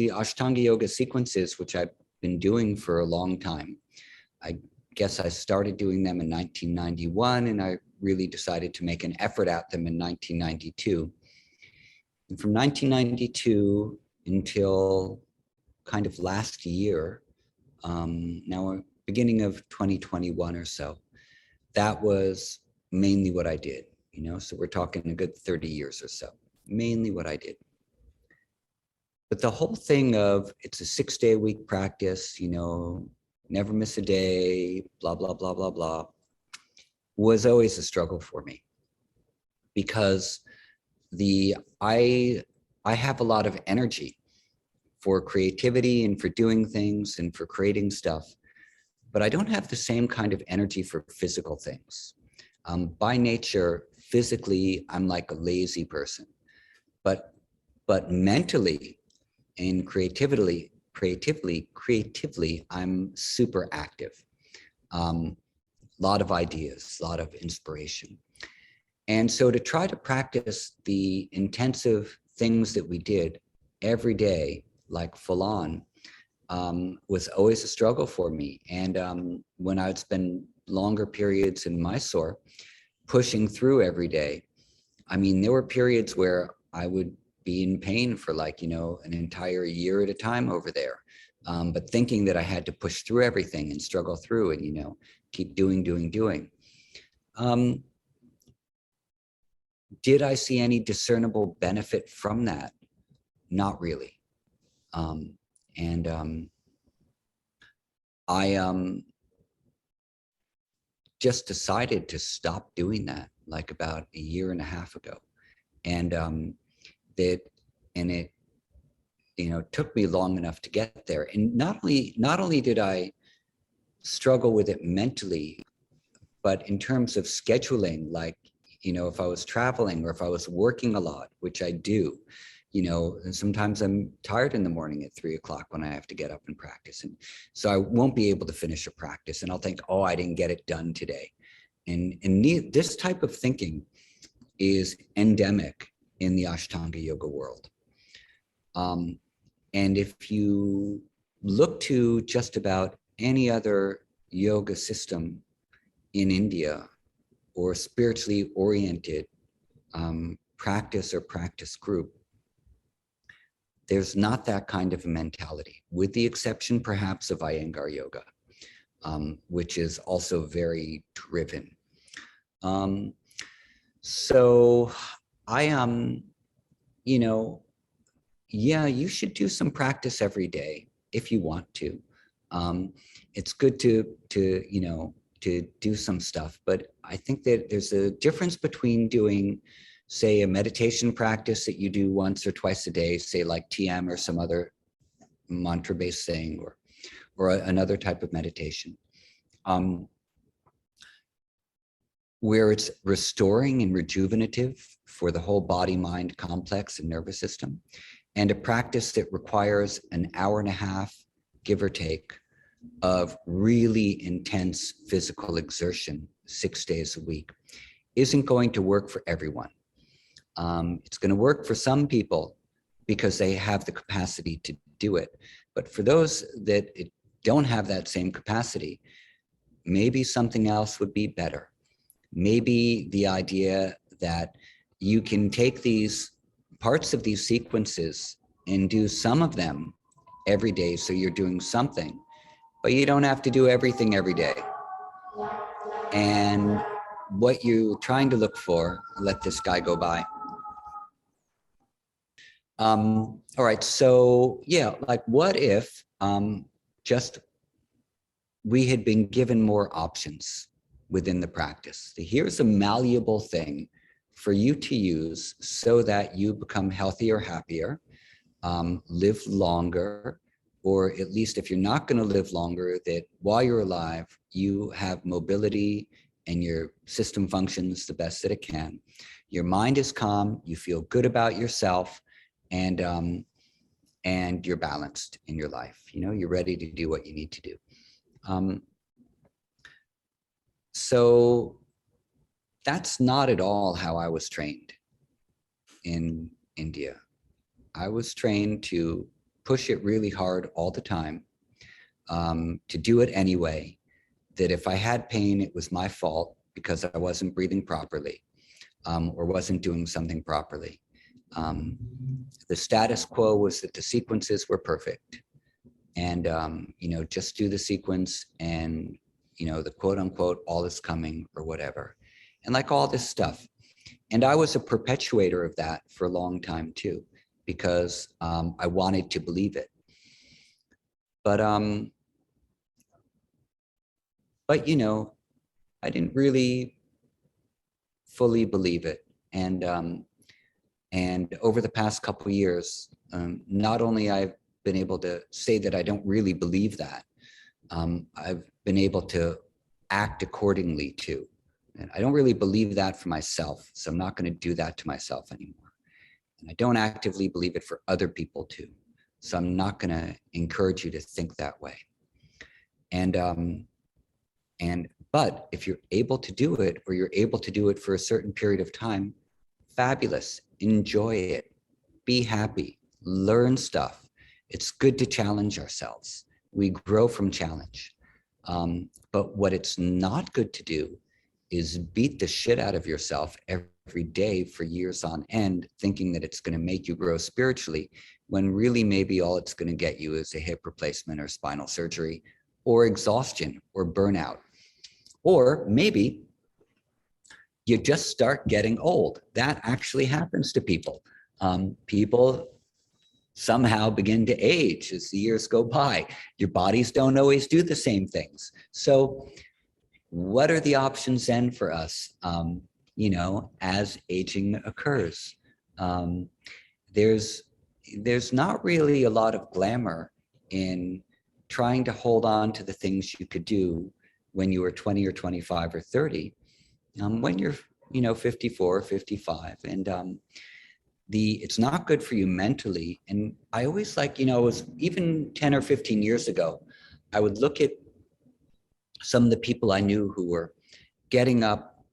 the Ashtanga yoga sequences, which I've been doing for a long time. I guess I started doing them in 1991, and I really decided to make an effort at them in 1992. And from 1992 until kind of last year, now we're beginning of 2021 or so, that was mainly what I did, you know, so we're talking a good 30 years or so, mainly what I did. But the whole thing of it's a 6-day-a-week practice, you know, never miss a day, blah, blah, blah, blah, blah, was always a struggle for me, because I have a lot of energy for creativity and for doing things and for creating stuff, but I don't have the same kind of energy for physical things. By nature, physically, I'm like a lazy person, but mentally and creatively, I'm super active. Lot of ideas, a lot of inspiration. And so to try to practice the intensive things that we did every day, like full on, was always a struggle for me. And when I would spend longer periods in Mysore, pushing through every day, I mean, there were periods where I would be in pain for like, you know, an entire year at a time over there. But thinking that I had to push through everything and struggle through and, you know, keep doing. Did I see any discernible benefit from that? Not really. I just decided to stop doing that like about a year and a half ago. And it, you know, took me long enough to get there. And not only did I struggle with it mentally, but in terms of scheduling, like, you know, if I was traveling or if I was working a lot, which I do, you know, and sometimes I'm tired in the morning at 3 o'clock when I have to get up and practice. And so I won't be able to finish a practice and I'll think, oh, I didn't get it done today. And this type of thinking is endemic in the Ashtanga yoga world. And if you look to just about any other yoga system in India or spiritually oriented practice or practice group, there's not that kind of a mentality, with the exception perhaps of Iyengar yoga, which is also very driven. So I, you know, yeah, you should do some practice every day if you want to. It's good to you know, to do some stuff, but I think that there's a difference between doing, say, a meditation practice that you do once or twice a day, say like TM or some other mantra-based thing, or another type of meditation, where it's restoring and rejuvenative for the whole body-mind complex and nervous system, and a practice that requires an hour and a half, give or take, of really intense physical exertion 6 days a week isn't going to work for everyone. It's going to work for some people because they have the capacity to do it. But for those that don't have that same capacity, maybe something else would be better. Maybe the idea that you can take these parts of these sequences and do some of them every day, so you're doing something, but you don't have to do everything every day. And what you're trying to look for, let this guy go by. All right, so yeah, like what if just we had been given more options within the practice? Here's a malleable thing for you to use so that you become healthier, happier, live longer, or at least if you're not going to live longer, that while you're alive, you have mobility and your system functions the best that it can. Your mind is calm, you feel good about yourself, and you're balanced in your life. You know, you're ready to do what you need to do. So that's not at all how I was trained in India. I was trained to push it really hard all the time, to do it anyway, that if I had pain, it was my fault because I wasn't breathing properly, or wasn't doing something properly. The status quo was that the sequences were perfect, and just do the sequence, and the quote unquote all is coming or whatever, and like all this stuff. And I was a perpetuator of that for a long time too, because I wanted to believe it. But I didn't really fully believe it. And over the past couple of years, not only I've been able to say that I don't really believe that, I've been able to act accordingly too. And I don't really believe that for myself, so I'm not going to do that to myself anymore. And I don't actively believe it for other people too, so I'm not going to encourage you to think that way. But if you're able to do it, or you're able to do it for a certain period of time, fabulous. Enjoy it. Be happy. Learn stuff. It's good to challenge ourselves. We grow from challenge. But what it's not good to do is beat the shit out of yourself every day for years on end, thinking that it's going to make you grow spiritually, when really maybe all it's going to get you is a hip replacement or spinal surgery, or exhaustion or burnout. Or maybe you just start getting old. That actually happens to people. People somehow begin to age as the years go by. Your bodies don't always do the same things. So what are the options then for us, as aging occurs? There's not really a lot of glamour in trying to hold on to the things you could do when you were 20 or 25 or 30, when you're 54 or 55, and it's not good for you mentally. And I always it was even 10 or 15 years ago, I would look at some of the people I knew who were getting up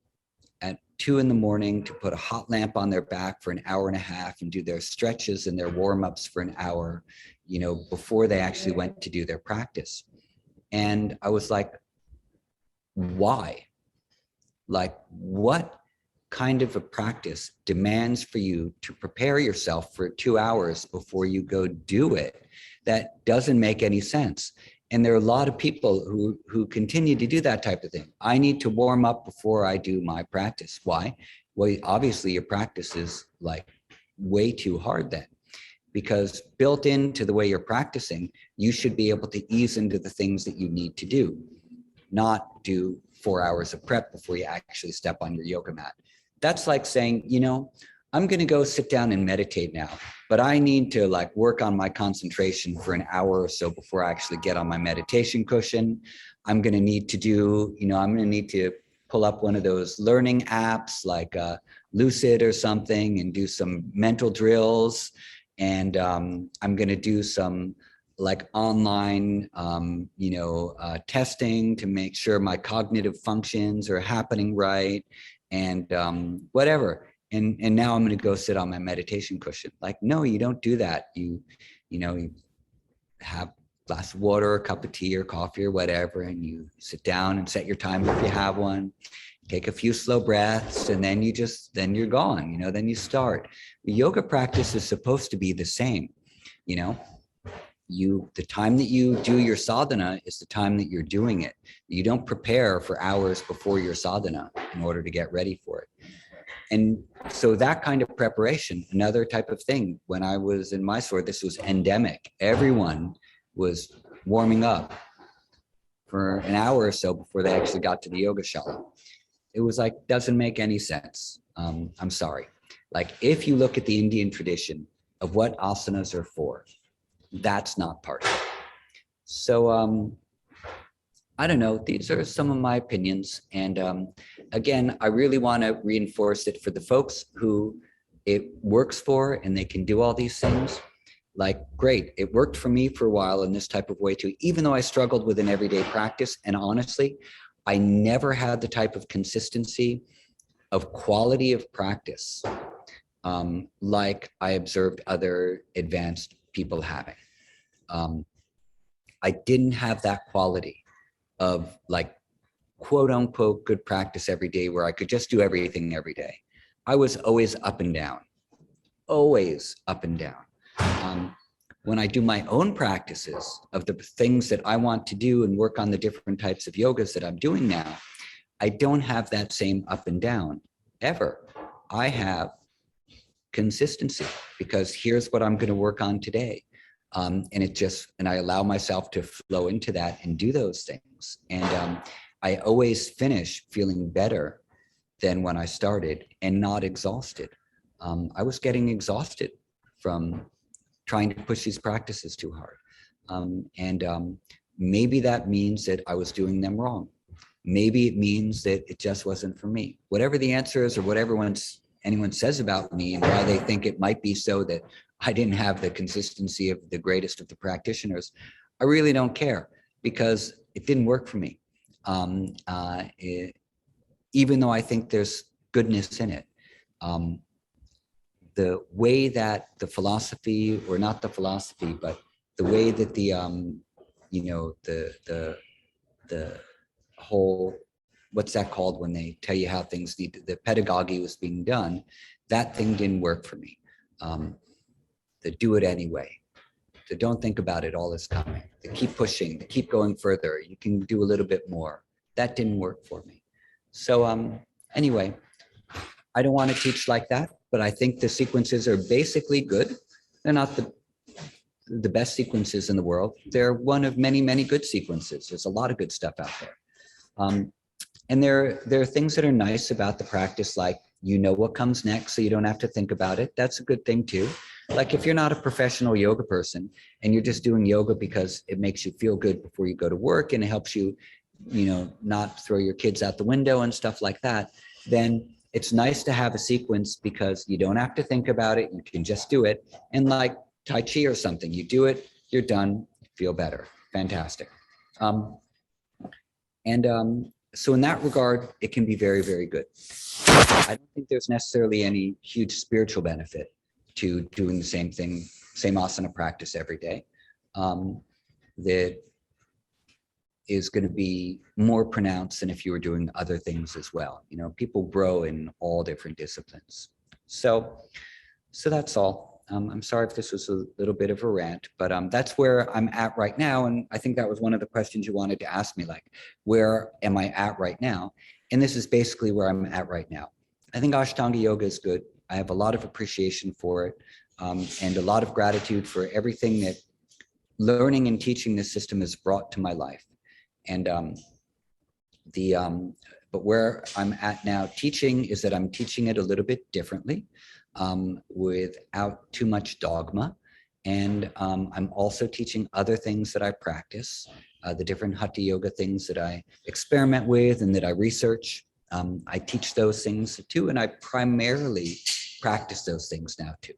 at 2 a.m. to put a hot lamp on their back for an hour and a half and do their stretches and their warm-ups for an hour, before they actually went to do their practice. And I was like, why? Like, what kind of a practice demands for you to prepare yourself for 2 hours before you go do it? That doesn't make any sense. And there are a lot of people who continue to do that type of thing. I need to warm up before I do my practice. Why? Well, obviously your practice is like way too hard then, because built into the way you're practicing, you should be able to ease into the things that you need to do, not do 4 hours of prep before you actually step on your yoga mat. That's like saying, I'm going to go sit down and meditate now, but I need to work on my concentration for an hour or so before I actually get on my meditation cushion. I'm going to need to do, I'm going to need to pull up one of those learning apps like Lucid or something and do some mental drills. And I'm going to do some online, testing to make sure my cognitive functions are happening right, and whatever. And now I'm going to go sit on my meditation cushion. No, you don't do that. You have a glass of water, a cup of tea or coffee or whatever, and you sit down and set your timer if you have one. Take a few slow breaths, and then you're gone. Then you start. The yoga practice is supposed to be the same. The time that you do your sadhana is the time that you're doing it. You don't prepare for hours before your sadhana in order to get ready for it. And so that kind of preparation, another type of thing, when I was in Mysore, this was endemic. Everyone was warming up for an hour or so before they actually got to the yoga shala. It was doesn't make any sense. I'm sorry. If you look at the Indian tradition of what asanas are for, that's not part of it. So I don't know, these are some of my opinions. And again, I really want to reinforce it for the folks who it works for and they can do all these things. Great, it worked for me for a while in this type of way too, even though I struggled with an everyday practice. And honestly, I never had the type of consistency of quality of practice like I observed other advanced people having. I didn't have that quality of like quote unquote good practice every day where I could just do everything every day. I was always up and down, always up and down. When I do my own practices of the things that I want to do and work on the different types of yogas that I'm doing now, I don't have that same up and down ever. I have consistency because here's what I'm going to work on today. And I allow myself to flow into that and do those things. And I always finish feeling better than when I started and not exhausted. I was getting exhausted from trying to push these practices too hard. Maybe that means that I was doing them wrong. Maybe it means that it just wasn't for me. Whatever the answer is, or whatever anyone says about me and why they think it might be so that I didn't have the consistency of the greatest of the practitioners, I really don't care because it didn't work for me. Even though I think there's goodness in it. The way that the philosophy, or not the philosophy, but the way that the whole, what's that called when they tell you how things need, the pedagogy was being done, that thing didn't work for me. To do it anyway, to don't think about it, all is coming, to keep pushing, to keep going further, you can do a little bit more. That didn't work for me. So anyway, I don't want to teach like that, but I think the sequences are basically good. They're not the best sequences in the world. They're one of many, many good sequences. There's a lot of good stuff out there. And there are things that are nice about the practice, like you know what comes next, so you don't have to think about it. That's a good thing too. Like if you're not a professional yoga person and you're just doing yoga because it makes you feel good before you go to work and it helps you, not throw your kids out the window and stuff like that, then it's nice to have a sequence because you don't have to think about it. You can just do it. And like Tai Chi or something, you do it, you're done, feel better. Fantastic. So in that regard, it can be very, very good. I don't think there's necessarily any huge spiritual benefit to doing the same thing, same asana practice every day. That is going to be more pronounced than if you were doing other things as well. People grow in all different disciplines. So that's all. I'm sorry if this was a little bit of a rant, but that's where I'm at right now. And I think that was one of the questions you wanted to ask me, like, where am I at right now? And this is basically where I'm at right now. I think Ashtanga yoga is good. I have a lot of appreciation for it and a lot of gratitude for everything that learning and teaching this system has brought to my life. And but where I'm at now teaching is that I'm teaching it a little bit differently without too much dogma. And I'm also teaching other things that I practice, the different Hatha yoga things that I experiment with and that I research. I teach those things too, and I primarily practice those things now too.